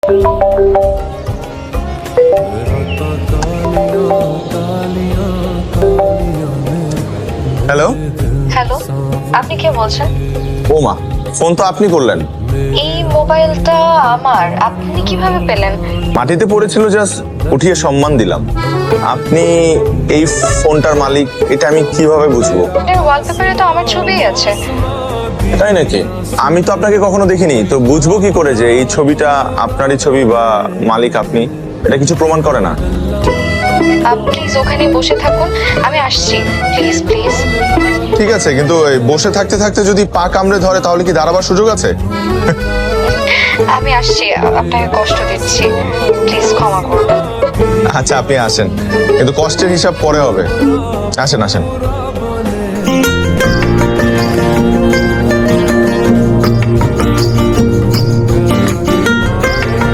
Hello. Hello, আপনি কে বলছেন? ও মা, ফোন তো আপনি করলেন। এই মোবাইলটা আমার, আপনি কিভাবে পেলেন? মাটিতে পড়েছিল, জাস্ট উঠিয়ে সম্মান দিলাম। আপনি এই ফোনটার মালিক, এটা আমি কিভাবে বুঝবো? এর ওয়ালপেপারে তো আমার ছবিই আছে। তাই নাকি? আমি তো আপনাকে কখনো দেখিনি, তো বুঝবো কি করে যে এই ছবিটা আপনারই ছবি বা মালিক আপনি? এটা কিছু প্রমাণ করে না। প্লিজ ওখানে বসে থাকুন, আমি আসছি। Please please. ঠিক আছে, কিন্তু এই বসে থাকতে থাকতে যদি পা কামড়ে ধরে তাহলে কি দাঁড়াবার সুযোগ আছে? আমি আসছি, আপনাকে কষ্ট দিচ্ছি, প্লিজ ক্ষমা করবেন। আচ্ছা, আপনি আসেন, কিন্তু কষ্টের হিসাব পরে হবে। আসেন আসেন।